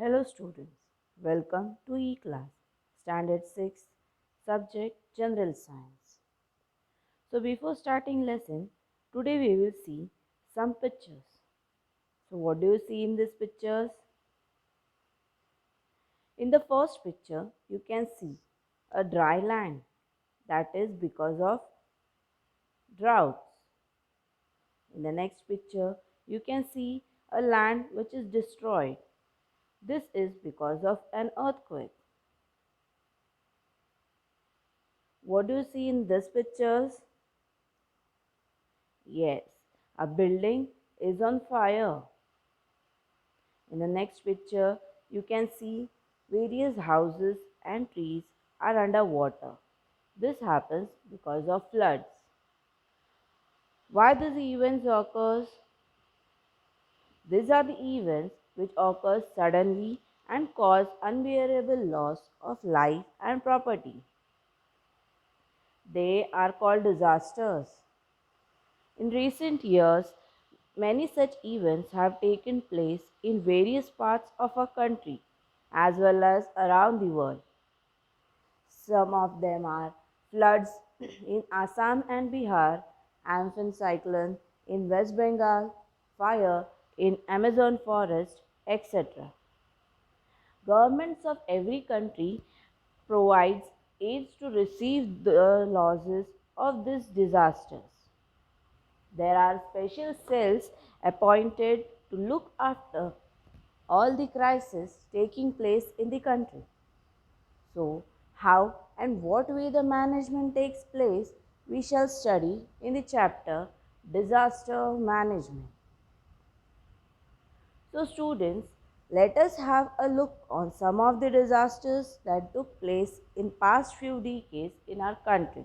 Hello students, welcome to E-Class, Standard 6, Subject General Science. So before starting lesson, today we will see some pictures. So what do you see in these pictures? In the first picture, you can see a dry land. That is because of droughts. In the next picture, you can see a land which is destroyed. This is because of an earthquake. What do you see in these pictures? Yes, a building is on fire. In the next picture, you can see various houses and trees are under water. This happens because of floods. Why these events occurs? These are the events which occur suddenly and cause unbearable loss of life and property. They are called disasters. In recent years, many such events have taken place in various parts of our country as well as around the world. Some of them are floods in Assam and Bihar, Amphan cyclone in West Bengal, fire in Amazon forest, etc. Governments of every country provides aids to receive the losses of these disasters. There are special cells appointed to look after all the crises taking place in the country. So, how and what way the management takes place, we shall study in the chapter Disaster Management. So, students, let us have a look on some of the disasters that took place in past few decades in our country.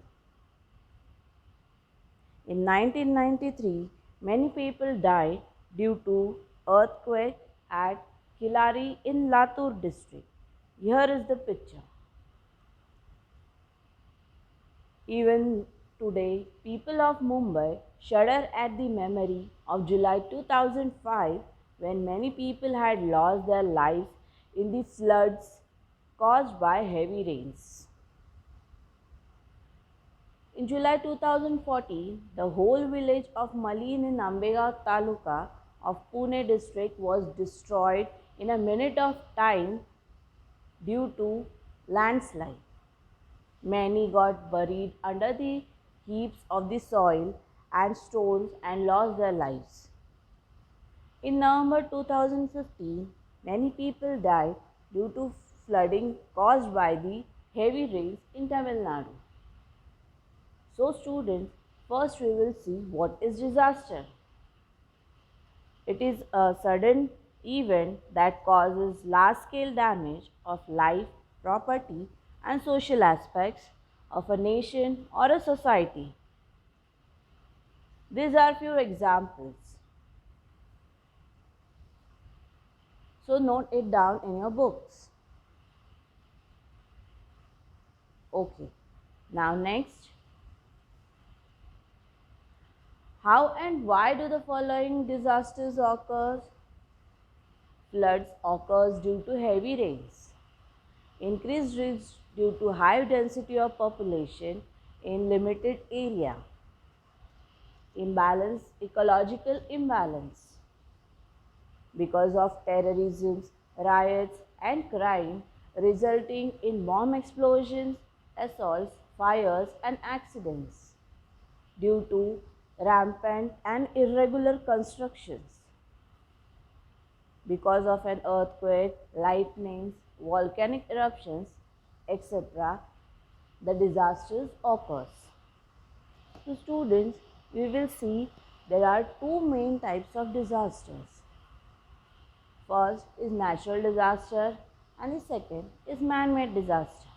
In 1993, many people died due to earthquake at Kilari in Latur district. Here is the picture. Even today, people of Mumbai shudder at the memory of July 2005 when many people had lost their lives in the floods caused by heavy rains. In July 2014, the whole village of Malin in Ambegaon Taluka of Pune district was destroyed in a minute of time due to landslide. Many got buried under the heaps of the soil and stones and lost their lives. In November 2015, many people died due to flooding caused by the heavy rains in Tamil Nadu. So students, first we will see what is disaster. It is a sudden event that causes large scale damage of life, property and social aspects of a nation or a society. These are few examples. So note it down in your books. Okay. Now next, how and why do the following disasters occur? Floods occurs due to heavy rains. Increased risk due to high density of population in limited area. Imbalance, ecological imbalance. Because of terrorism, riots and crime resulting in bomb explosions, assaults, fires and accidents. Due to rampant and irregular constructions. Because of an earthquake, lightnings, volcanic eruptions, etc., the disasters occurs. So students, we will see there are two main types of disasters. First is natural disaster and the second is man-made disaster.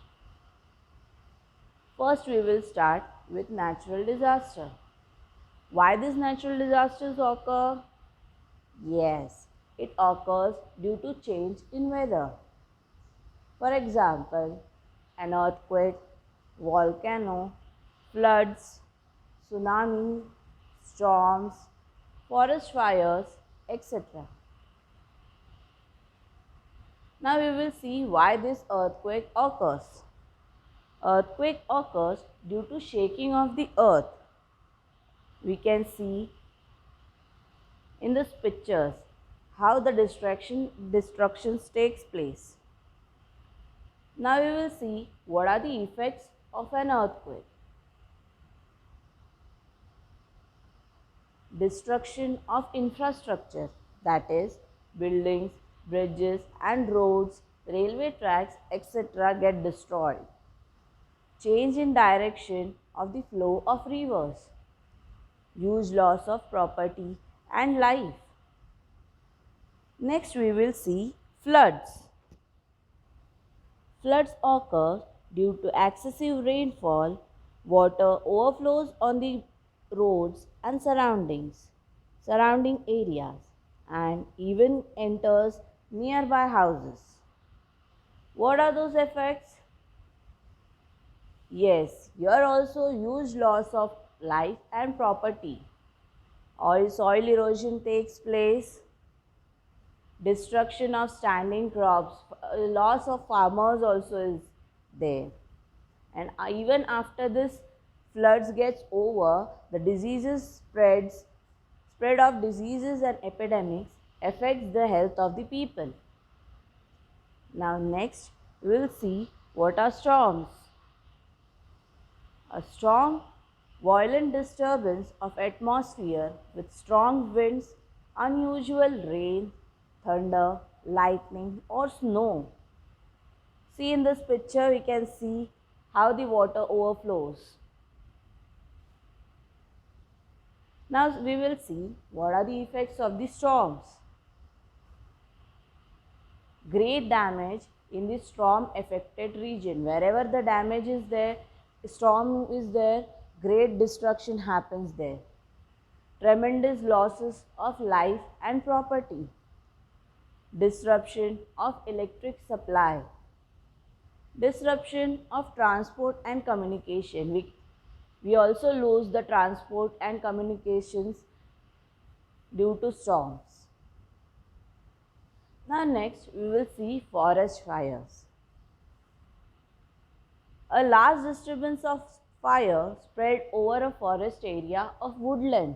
First we will start with natural disaster. Why these natural disasters occur? Yes, it occurs due to change in weather. For example, an earthquake, volcano, floods, tsunami, storms, forest fires, etc. Now we will see why this earthquake occurs. Earthquake occurs due to shaking of the earth. We can see in these pictures how the destructions takes place. Now we will see what are the effects of an earthquake. Destruction of infrastructure, that is buildings, bridges and roads, railway tracks etc. get destroyed. Change in direction of the flow of rivers, huge loss of property and life. Next we will see floods. Floods occur due to excessive rainfall, water overflows on the roads and surrounding areas, and even enters nearby houses. What are those effects? Yes, here also huge loss of life and property. Or soil erosion takes place, destruction of standing crops, loss of farmers also is there. And even after this floods gets over, the spread of diseases and epidemics affects the health of the people. Now next we will see what are storms. A strong violent disturbance of atmosphere with strong winds, unusual rain, thunder, lightning or snow. See in this picture we can see how the water overflows. Now we will see what are the effects of the storms. Great damage in the storm affected region. Wherever the damage is there, storm is there, great destruction happens there. Tremendous losses of life and property. Disruption of electric supply. Disruption of transport and communication. We also lose the transport and communications due to storms. Now next we will see forest fires. A large disturbance of fire spread over a forest area of woodland.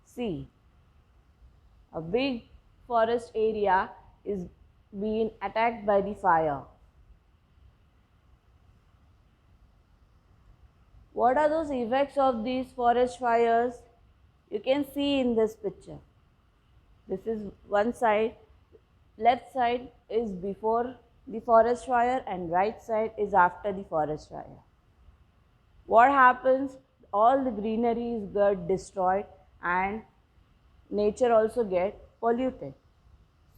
See, a big forest area is being attacked by the fire. What are those effects of these forest fires? You can see in this picture. This is one side, left side is before the forest fire and right side is after the forest fire. What happens? All the greeneries get destroyed and nature also get polluted.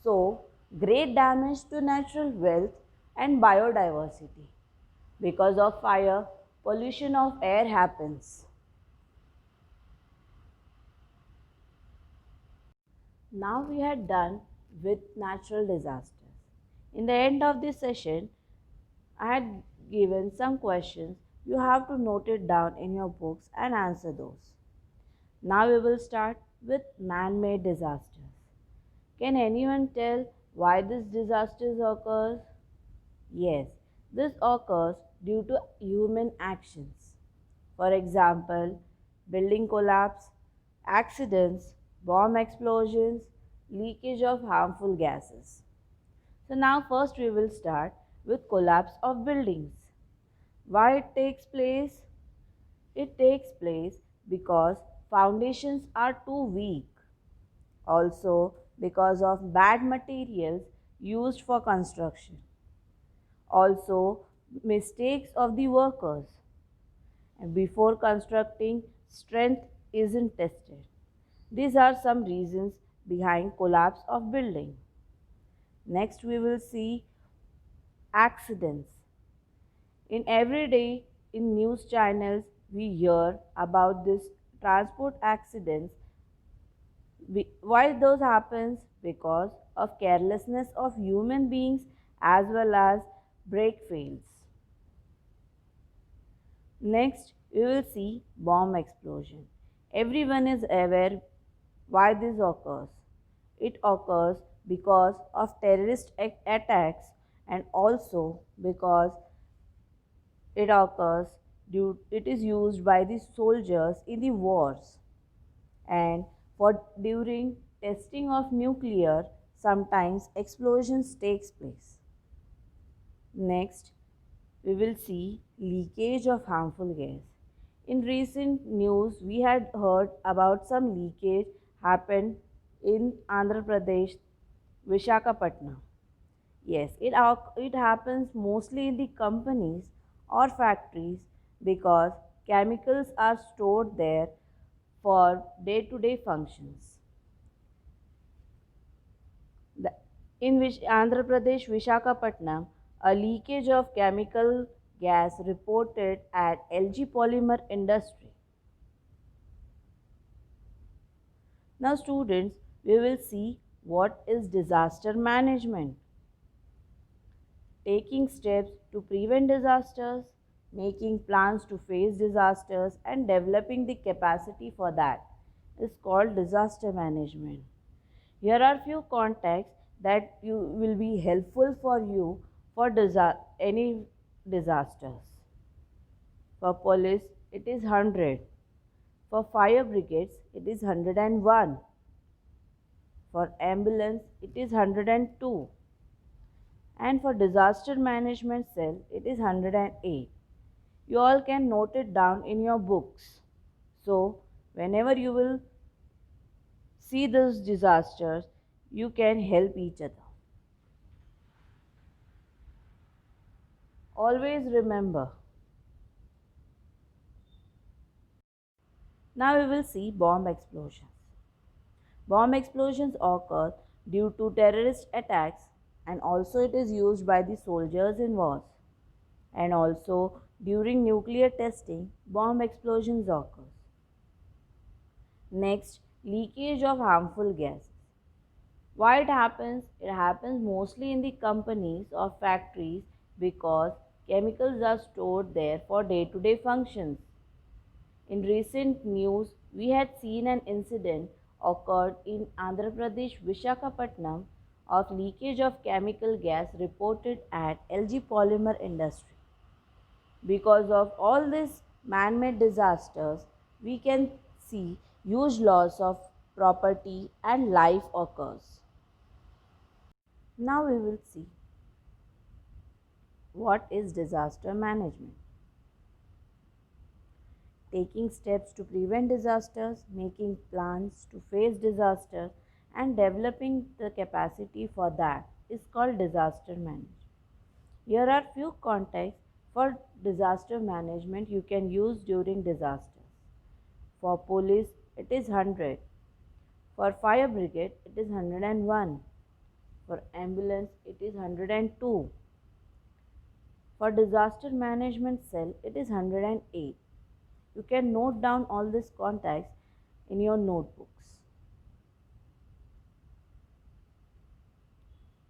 So, great damage to natural wealth and biodiversity. Because of fire, pollution of air happens. Now we had done with natural disasters. In the end of this session, I had given some questions. You have to note it down in your books and answer those. Now we will start with man-made disasters. Can anyone tell why these disasters occur? Yes, this occurs due to human actions. For example, building collapse, accidents, bomb explosions, leakage of harmful gases. So now first we will start with collapse of buildings. Why it takes place? It takes place because foundations are too weak. Also because of bad materials used for construction. Also mistakes of the workers. And before constructing, strength isn't tested. These are some reasons behind collapse of building. Next we will see accidents. In every day in news channels we hear about this transport accidents. Why those happens? Because of carelessness of human beings as well as brake fails. Next, we will see bomb explosion. Everyone is aware why this occurs. It occurs because of terrorist attacks, and also because it occurs it is used by the soldiers in the wars, and for during testing of nuclear sometimes explosions takes place. Next, we will see leakage of harmful gas. In recent news, we had heard about some leakage happened in Andhra Pradesh, Vishakhapatnam. Yes, it happens mostly in the companies or factories because chemicals are stored there for day to day functions. The, in Andhra Pradesh, Vishakhapatnam, a leakage of chemical gas reported at LG Polymer Industry. Now, students, we will see what is disaster management. Taking steps to prevent disasters, making plans to face disasters, and developing the capacity for that is called disaster management. Here are few contacts that you will be helpful for you for any disasters. For police, it is 100. For fire brigades, it is 101. For ambulance, it is 102. And for disaster management cell, it is 108. You all can note it down in your books. So, whenever you will see those disasters, you can help each other. Always remember. Now we will see bomb explosions. Bomb explosions occur due to terrorist attacks, and also it is used by the soldiers in wars. And also during nuclear testing, bomb explosions occur. Next, leakage of harmful gases. Why it happens? It happens mostly in the companies or factories because chemicals are stored there for day to day functions. In recent news, we had seen an incident occurred in Andhra Pradesh, Vishakhapatnam, of leakage of chemical gas reported at LG Polymer Industry. Because of all these man made disasters, we can see huge loss of property and life occurs. Now we will see what is disaster management. Taking steps to prevent disasters, making plans to face disasters, and developing the capacity for that is called disaster management. Here are few contexts for disaster management you can use during disasters. For police, it is 100. For fire brigade, it is 101. For ambulance, it is 102. For disaster management cell, it is 108. You can note down all these contacts in your notebooks.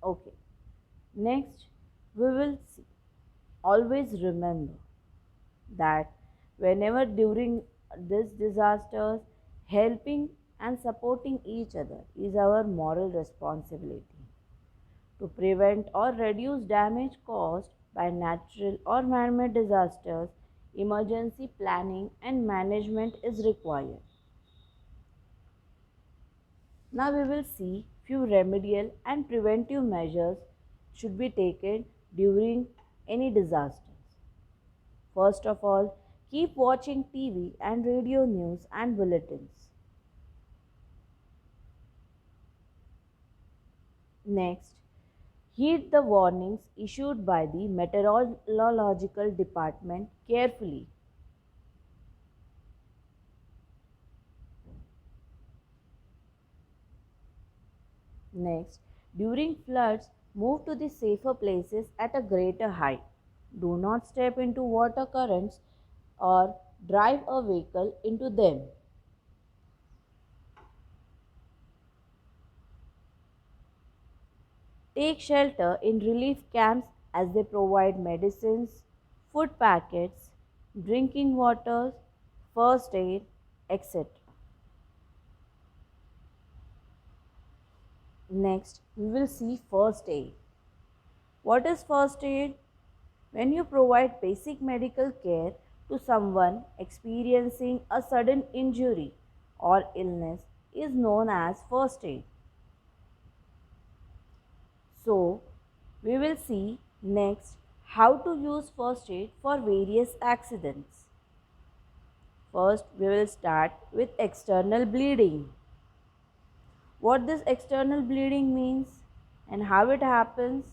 Okay. Next, we will see. Always remember that whenever during this disasters, helping and supporting each other is our moral responsibility. To prevent or reduce damage caused by natural or man-made disasters, emergency planning and management is required. Now we will see few remedial and preventive measures should be taken during any disasters. First of all, keep watching TV and radio news and bulletins. Next, heed the warnings issued by the meteorological department carefully. Next, during floods, move to the safer places at a greater height. Do not step into water currents or drive a vehicle into them. Take shelter in relief camps as they provide medicines, food packets, drinking water, first aid, etc. Next, we will see first aid. What is first aid? When you provide basic medical care to someone experiencing a sudden injury or illness is known as first aid. So, we will see next how to use first aid for various accidents. First, we will start with external bleeding. What this external bleeding means and how it happens?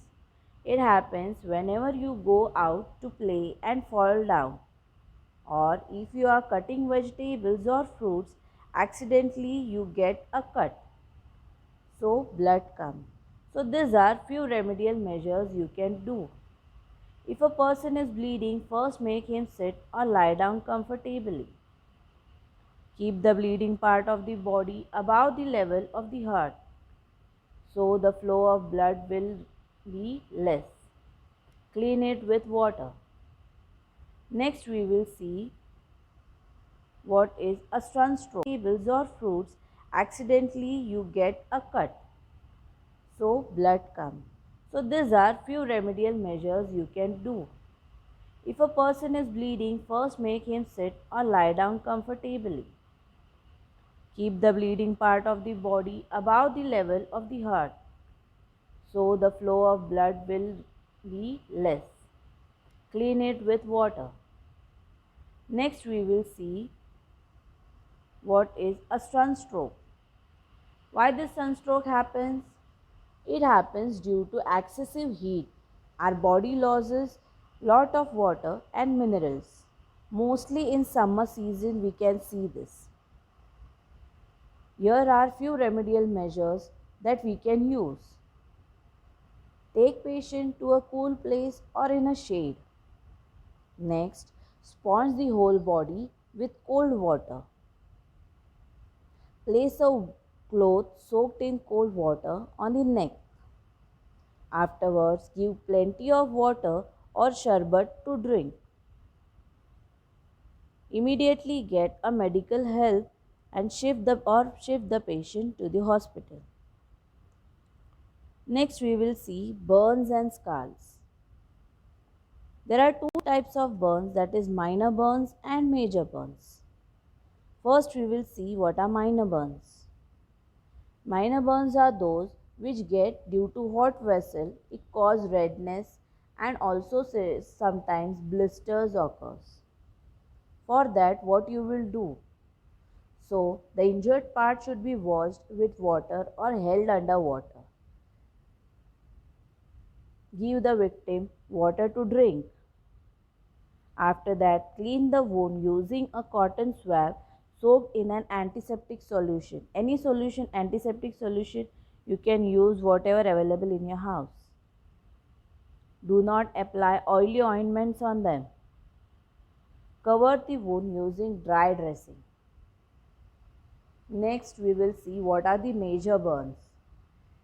It happens whenever you go out to play and fall down, or if you are cutting vegetables or fruits, accidentally you get a cut, so blood comes. So these are few remedial measures you can do. If a person is bleeding, first make him sit or lie down comfortably. Keep the bleeding part of the body above the level of the heart, so the flow of blood will be less. Clean it with water. Next, we will see what is a sunstroke. Vegetables or fruits, accidentally you get a cut, so blood comes. So these are few remedial measures you can do. If a person is bleeding, first make him sit or lie down comfortably. Keep the bleeding part of the body above the level of the heart, so the flow of blood will be less. Clean it with water. Next, we will see what is a sunstroke. Why this sunstroke happens? It happens due to excessive heat. Our body loses lot of water and minerals. Mostly in summer season we can see this. Here are few remedial measures that we can use. Take patient to a cool place or in a shade. Next, sponge the whole body with cold water. Place a cloth soaked in cold water on the neck. Afterwards, give plenty of water or sharbat to drink. Immediately get a medical help and shift the patient to the hospital. Next, we will see burns and scars. There are two types of burns, that is minor burns and major burns. First, we will see what are minor burns. Minor burns are those which get due to hot vessel, it cause redness and also sometimes blisters occurs. For that, what you will do? So, the injured part should be washed with water or held under water. Give the victim water to drink. After that, clean the wound using a cotton swab soaked in an antiseptic solution. Any solution, antiseptic solution, you can use whatever available in your house. Do not apply oily ointments on them. Cover the wound using dry dressing. Next, we will see what are the major burns.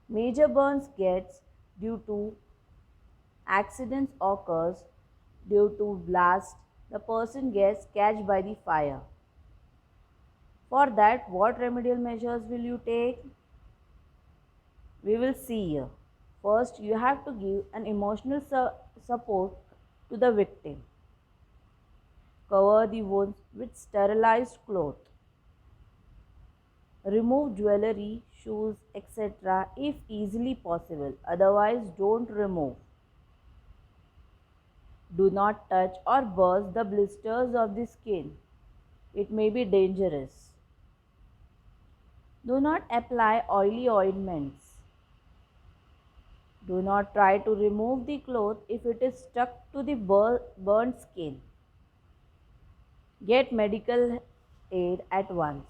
Major burns gets due to accidents occurs due to blast, the person gets catched by the fire. For that, what remedial measures will you take? We will see here. First, you have to give an emotional support to the victim. Cover the wounds with sterilized cloth. Remove jewelry, shoes, etc. if easily possible. Otherwise, don't remove. Do not touch or burst the blisters of the skin. It may be dangerous. Do not apply oily ointments. Do not try to remove the cloth if it is stuck to the burnt skin. Get medical aid at once.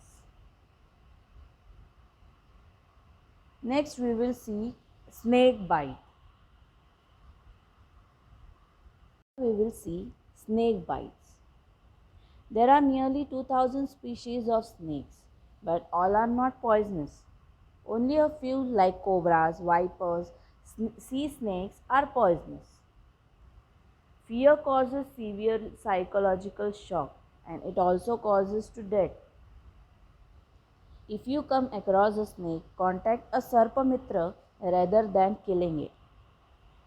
Next, we will see snake bite. We will see snake bites. There are nearly 2000 species of snakes, but all are not poisonous. Only a few like cobras, vipers, sea snakes are poisonous. Fear causes severe psychological shock and it also causes to death. If you come across a snake, contact a Sarpamitra rather than killing it.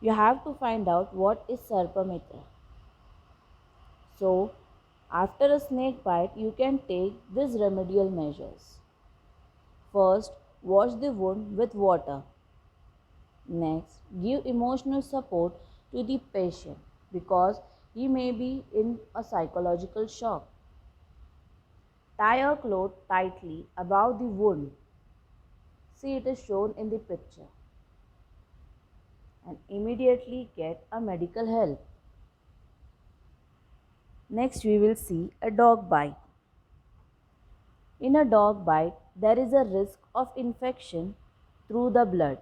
You have to find out what is Sarpamitra. So, after a snake bite, you can take these remedial measures. First, wash the wound with water. Next, give emotional support to the patient because he may be in a psychological shock. Tie a cloth tightly above the wound. See, it is shown in the picture. And immediately get a medical help. Next, we will see a dog bite. In a dog bite, there is a risk of infection through the blood.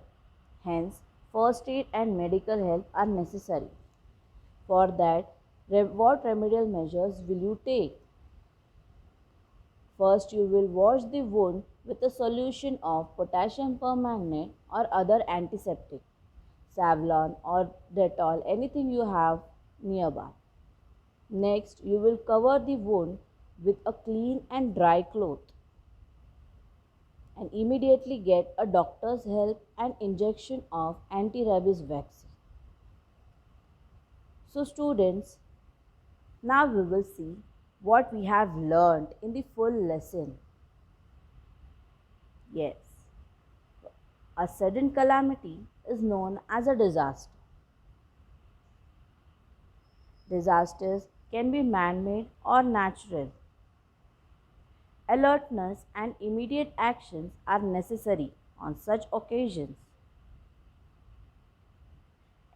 Hence, first aid and medical help are necessary. For that, what remedial measures will you take? First, you will wash the wound with a solution of potassium permanganate or other antiseptic, Savlon or Dettol, anything you have nearby. Next, you will cover the wound with a clean and dry cloth and immediately get a doctor's help and injection of anti-rabies vaccine. So students, now we will see what we have learned in the full lesson. Yes, a sudden calamity is known as a disaster. Disasters can be man-made or natural. Alertness and immediate actions are necessary on such occasions.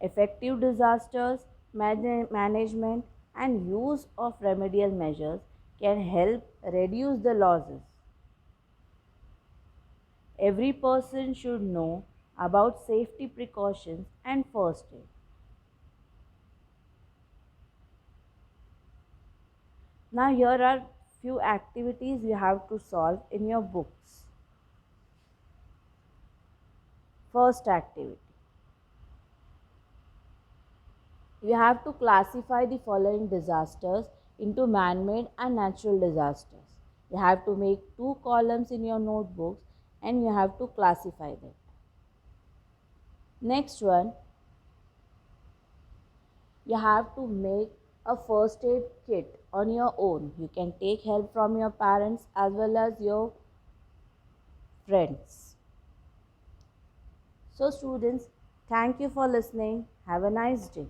Effective disasters management and use of remedial measures can help reduce the losses. Every person should know about safety precautions and first aid. Now here are few activities you have to solve in your books. First activity. You have to classify the following disasters into man-made and natural disasters. You have to make 2 columns in your notebooks and you have to classify them. Next one, you have to make a first aid kit on your own. You can take help from your parents as well as your friends. So students, thank you for listening. Have a nice day.